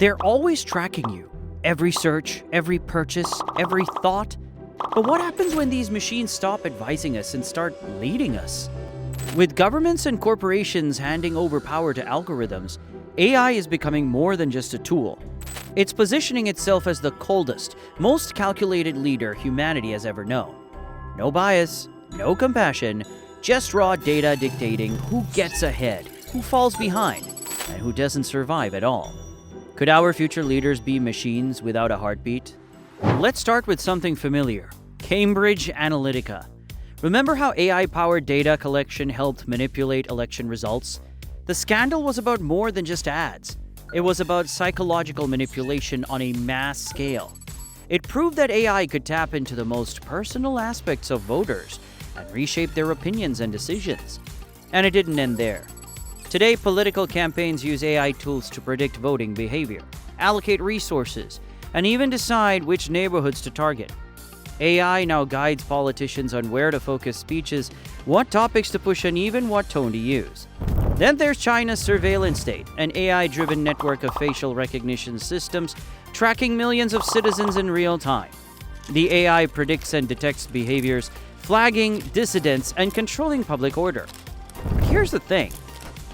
They're always tracking you. Every search, every purchase, every thought. But what happens when these machines stop advising us and start leading us? With governments and corporations handing over power to algorithms, AI is becoming more than just a tool. It's positioning itself as the coldest, most calculated leader humanity has ever known. No bias, no compassion, just raw data dictating who gets ahead, who falls behind, and who doesn't survive at all. Could our future leaders be machines without a heartbeat? Let's start with something familiar: Cambridge Analytica. Remember how AI-powered data collection helped manipulate election results? The scandal was about more than just ads. It was about psychological manipulation on a mass scale. It proved that AI could tap into the most personal aspects of voters and reshape their opinions and decisions. And it didn't end there. Today, political campaigns use AI tools to predict voting behavior, allocate resources, and even decide which neighborhoods to target. AI now guides politicians on where to focus speeches, what topics to push, and even what tone to use. Then there's China's surveillance state, an AI-driven network of facial recognition systems tracking millions of citizens in real time. The AI predicts and detects behaviors, flagging dissidents and controlling public order. But here's the thing.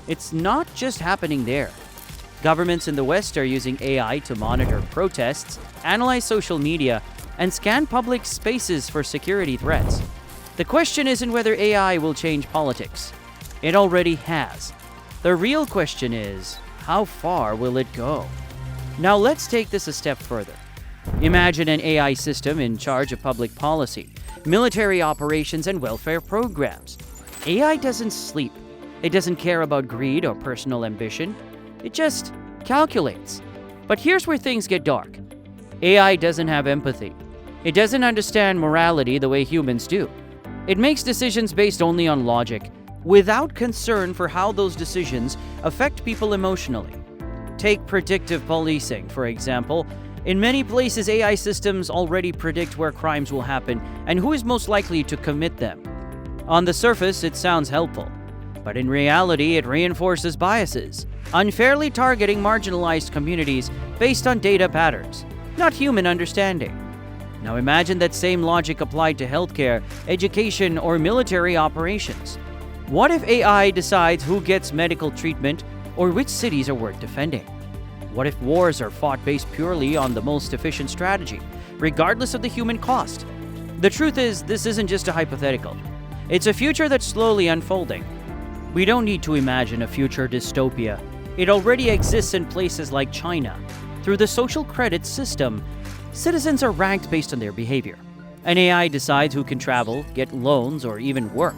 It's not just happening there. Governments in the West are using AI to monitor protests, analyze social media, and scan public spaces for security threats. The question isn't whether AI will change politics. It already has. The real question is, how far will it go? Now let's take this a step further. Imagine an AI system in charge of public policy, military operations, and welfare programs. AI doesn't sleep. It doesn't care about greed or personal ambition. It just calculates. But here's where things get dark. AI doesn't have empathy. It doesn't understand morality the way humans do. It makes decisions based only on logic, without concern for how those decisions affect people emotionally. Take predictive policing, for example. In many places, AI systems already predict where crimes will happen and who is most likely to commit them. On the surface, it sounds helpful. But in reality, it reinforces biases, unfairly targeting marginalized communities based on data patterns, not human understanding. Now imagine that same logic applied to healthcare, education, or military operations. What if AI decides who gets medical treatment or which cities are worth defending? What if wars are fought based purely on the most efficient strategy, regardless of the human cost? The truth is, this isn't just a hypothetical. It's a future that's slowly unfolding. We don't need to imagine a future dystopia. It already exists in places like China. Through the social credit system, citizens are ranked based on their behavior. An AI decides who can travel, get loans, or even work.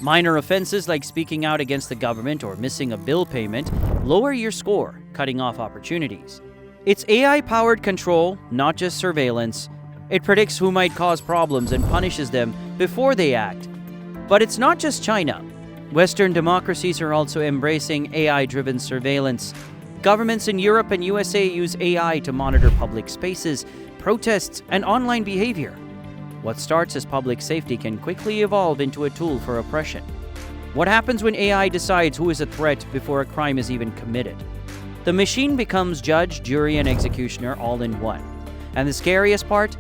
Minor offenses like speaking out against the government or missing a bill payment lower your score, cutting off opportunities. It's AI-powered control, not just surveillance. It predicts who might cause problems and punishes them before they act. But it's not just China. Western democracies are also embracing AI-driven surveillance. Governments in Europe and USA use AI to monitor public spaces, protests, and online behavior. What starts as public safety can quickly evolve into a tool for oppression. What happens when AI decides who is a threat before a crime is even committed? The machine becomes judge, jury, and executioner all in one. And the scariest part?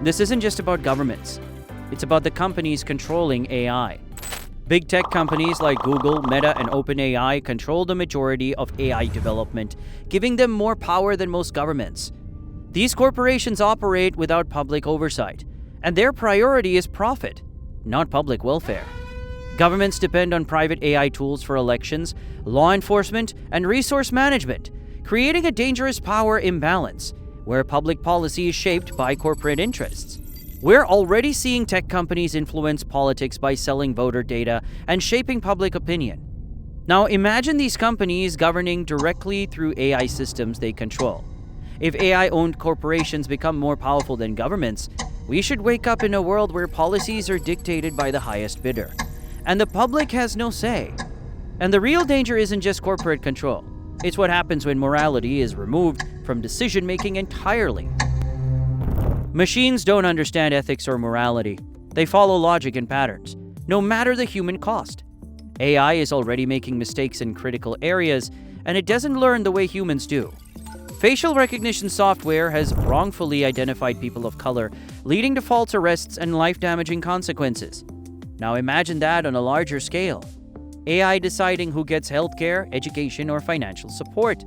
This isn't just about governments. It's about the companies controlling AI. Big tech companies like Google, Meta, and OpenAI control the majority of AI development, giving them more power than most governments. These corporations operate without public oversight, and their priority is profit, not public welfare. Governments depend on private AI tools for elections, law enforcement, and resource management, creating a dangerous power imbalance where public policy is shaped by corporate interests. We're already seeing tech companies influence politics by selling voter data and shaping public opinion. Now imagine these companies governing directly through AI systems they control. If AI-owned corporations become more powerful than governments, we should wake up in a world where policies are dictated by the highest bidder, and the public has no say. And the real danger isn't just corporate control. It's what happens when morality is removed from decision-making entirely. Machines don't understand ethics or morality. They follow logic and patterns, no matter the human cost. AI is already making mistakes in critical areas, and it doesn't learn the way humans do. Facial recognition software has wrongfully identified people of color, leading to false arrests and life-damaging consequences. Now imagine that on a larger scale. AI deciding who gets healthcare, education, or financial support.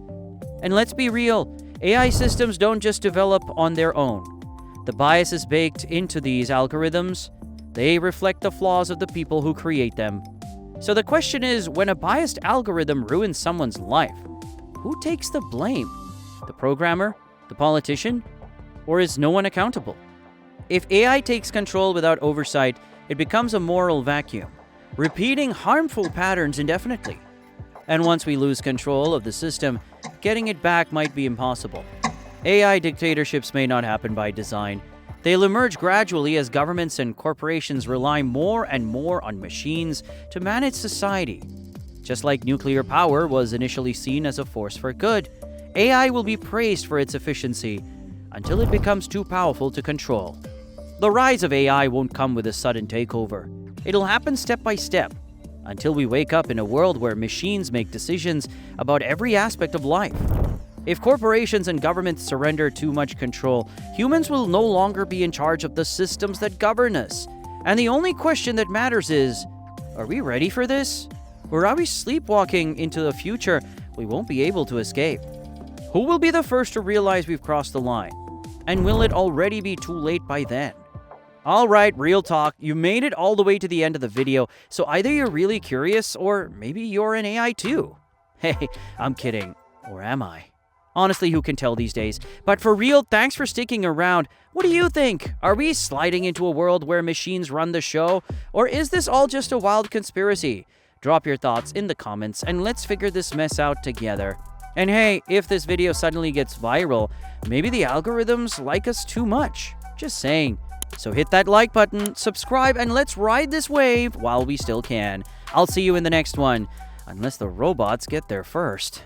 And let's be real, AI systems don't just develop on their own. The biases baked into these algorithms, they reflect the flaws of the people who create them. So the question is, when a biased algorithm ruins someone's life, who takes the blame? The programmer? The politician? Or is no one accountable? If AI takes control without oversight, it becomes a moral vacuum, repeating harmful patterns indefinitely. And once we lose control of the system, getting it back might be impossible. AI dictatorships may not happen by design. They'll emerge gradually as governments and corporations rely more and more on machines to manage society. Just like nuclear power was initially seen as a force for good, AI will be praised for its efficiency until it becomes too powerful to control. The rise of AI won't come with a sudden takeover. It'll happen step by step, until we wake up in a world where machines make decisions about every aspect of life. If corporations and governments surrender too much control, humans will no longer be in charge of the systems that govern us. And the only question that matters is, are we ready for this? Or are we sleepwalking into a future we won't be able to escape? Who will be the first to realize we've crossed the line? And will it already be too late by then? Alright, real talk, you made it all the way to the end of the video, so either you're really curious or maybe you're an AI too. Hey, I'm kidding. Or am I? Honestly, who can tell these days? But for real, thanks for sticking around. What do you think? Are we sliding into a world where machines run the show? Or is this all just a wild conspiracy? Drop your thoughts in the comments and let's figure this mess out together. And hey, if this video suddenly gets viral, maybe the algorithms like us too much. Just saying. So hit that like button, subscribe, and let's ride this wave while we still can. I'll see you in the next one, unless the robots get there first.